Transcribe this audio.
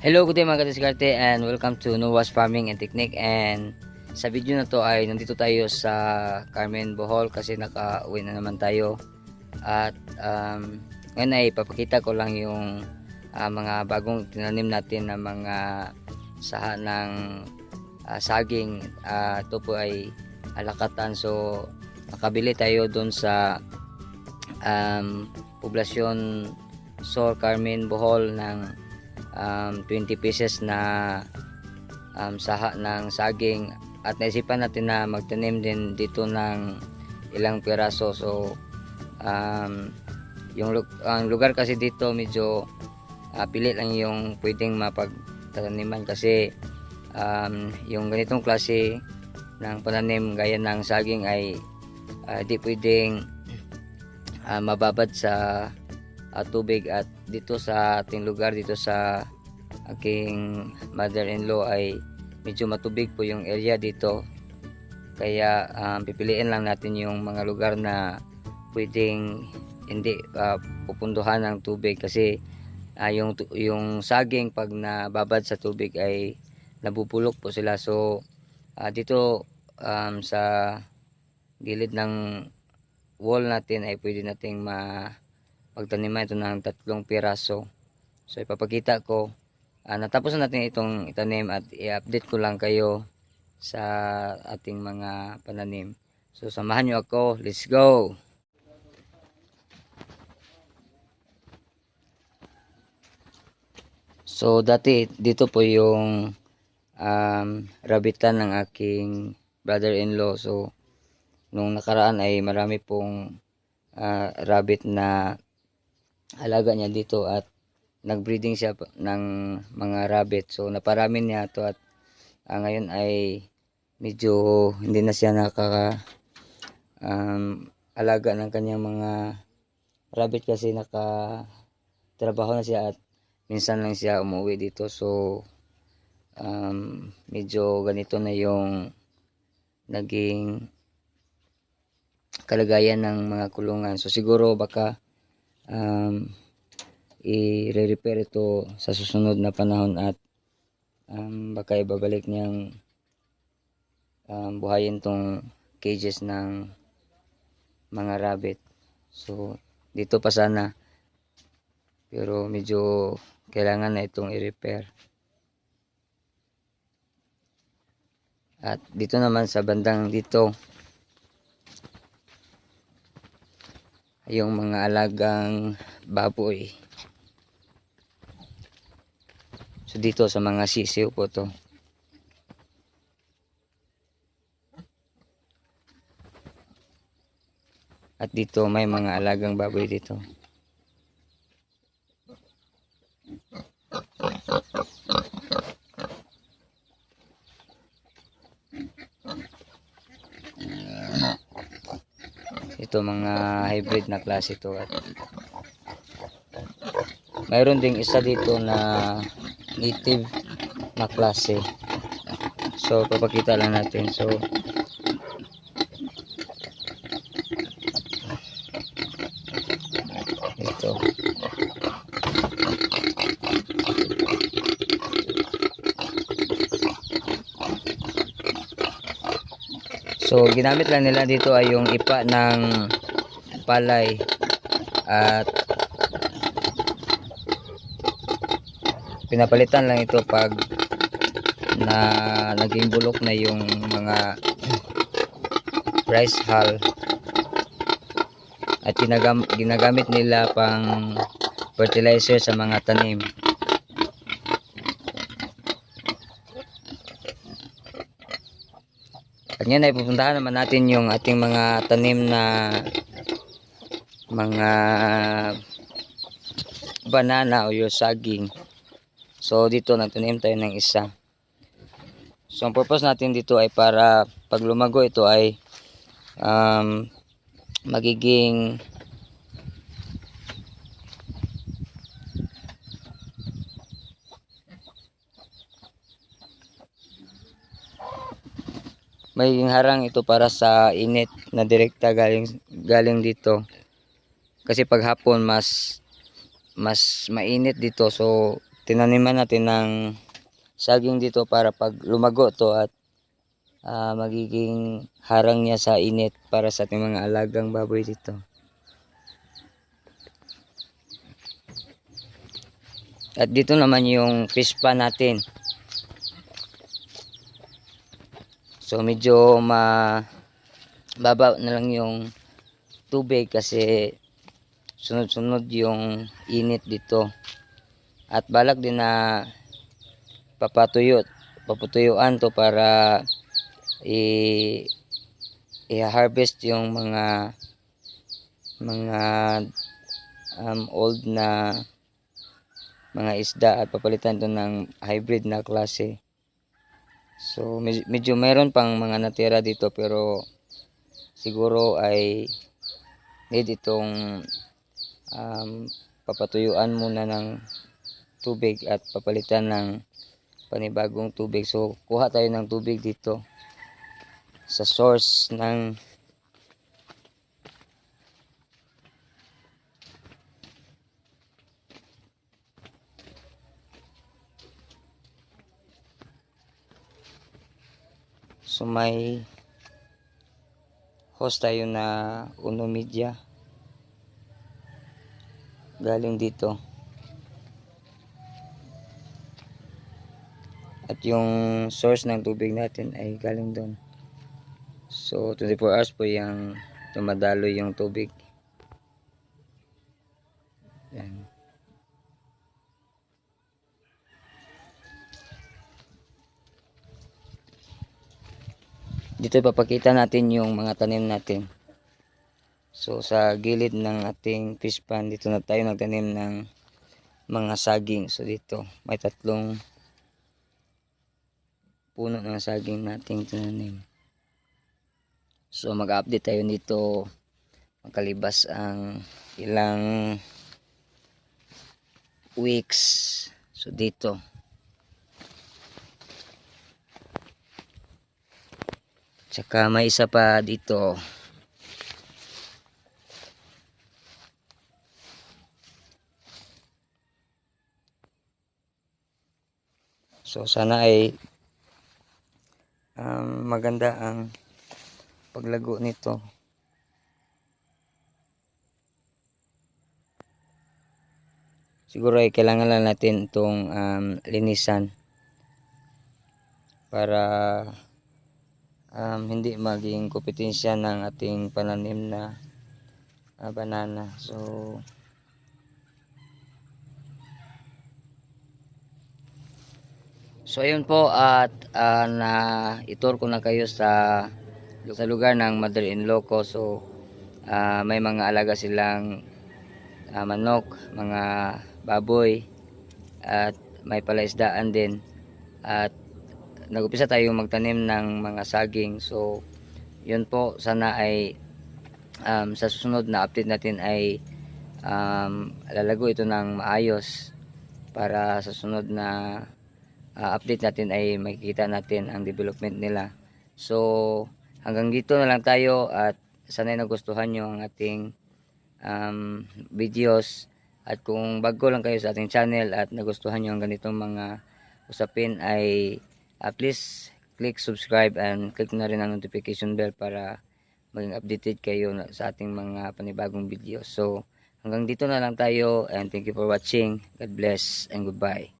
Hello, good day mga kadiskarte and welcome to Noah's Farming and Technique. And sa video na to ay nandito tayo sa Carmen, Bohol kasi naka-uwi na naman tayo. At ngayon ay papakita ko lang yung mga bagong tinanim natin na mga saha ng saging. Ito po ay alakatan, so nakabili tayo doon sa poblasyon Sor Carmen, Bohol ng 20 pieces na saha ng saging, at naisipan natin na magtanim din dito ng ilang piraso. So ang lugar kasi dito medyo pilit lang yung pwedeng mapagtaniman kasi yung ganitong klase ng pananim gaya ng saging ay di pwedeng mababad sa tubig. At dito sa ating lugar, dito sa aking mother-in-law ay medyo matubig po yung area dito, kaya pipiliin lang natin yung mga lugar na pwedeng hindi pupunduhan ng tubig kasi yung saging pag nababad sa tubig ay nabubulok po sila. So dito sa gilid ng wall natin ay pwede nating pagtaniman ito ng 3 piraso. So ipapakita ko, natapos na natin itong itanim at i-update ko lang kayo sa ating mga pananim. So samahan nyo ako, let's go! So dati dito po yung rabitan ng aking brother-in-law. So nung nakaraan ay marami pong rabbit na alaga niya dito at nagbreeding siya ng mga rabbit. So naparami niya to at ngayon ay medyo hindi na siya alaga ng kanyang mga rabbit kasi nakatrabaho na siya at minsan lang siya umuwi dito. So medyo ganito na yung naging kalagayan ng mga kulungan. So siguro baka i-repair ito sa susunod na panahon at baka ibabalik niyang buhayin tong cages ng mga rabbit. So dito pa sana, pero medyo kailangan na itong i-repair. At dito naman sa bandang dito, yung mga alagang baboy. So dito sa mga sisiw po to. At dito may mga alagang baboy dito. Ito mga hybrid na klase to. At mayroon ding isa dito na native na klase. So papakita lang natin. So ito, so ginamit lang nila dito ay yung ipa ng palay at pinapalitan lang ito pag naging bulok na yung mga rice hull at ginagamit nila pang fertilizer sa mga tanim. At ngayon ay pupuntahan naman natin yung ating mga tanim na mga banana o yung saging. So dito nagtanim tayo ng isa. So ang purpose natin dito ay para pag lumago ito ay magiging magiging harang ito para sa init na direkta galing dito. Kasi pag hapon mas mainit dito, so tinaniman natin ng saging dito para pag lumago to at magiging harang niya sa init para sa ating mga alagang baboy dito. At dito naman yung fish pan natin. So medyo baba na lang yung tubig kasi sunod-sunod yung init dito. At balak din na papatuyuan to para i-harvest yung mga old na mga isda at papalitan to ng hybrid na klase. So medyo mayroon pang mga natira dito pero siguro ay need itong papatuyuan muna ng tubig at papalitan ng panibagong tubig. So kuha tayo ng tubig dito sa source ng may hose tayo na Uno Media galing dito. At yung source ng tubig natin ay galing doon. So 24 hours po yung dumadaloy yung tubig. Yan. Dito ipapakita natin yung mga tanim natin. So sa gilid ng ating fish pan, dito na tayo nagtanim ng mga saging. So dito may 3 puno ng saging nating tinanim. So mag-update tayo dito magkalibas ang ilang weeks. So dito tsaka may isa pa dito. So sana ay maganda ang paglago nito. Siguro ay kailangan lang natin itong linisan para hindi maging kompetensya ng ating pananim na banana. So ayun po at na itur ko na kayo sa lugar ng mother-in-law ko. So may mga alaga silang manok, mga baboy at may palaisdaan din. At nag-upisa tayong magtanim ng mga saging. So yun po, sana ay sa susunod na update natin ay lalago ito ng maayos para sa sunod na update natin ay makikita natin ang development nila. So hanggang dito na lang tayo at sana nagustuhan nyo ang ating videos. At kung bago lang kayo sa ating channel at nagustuhan nyo ang ganitong mga usapin ay please click subscribe and click na rin ang notification bell para maging updated kayo sa ating mga panibagong videos. So hanggang dito na lang tayo and thank you for watching. God bless and goodbye.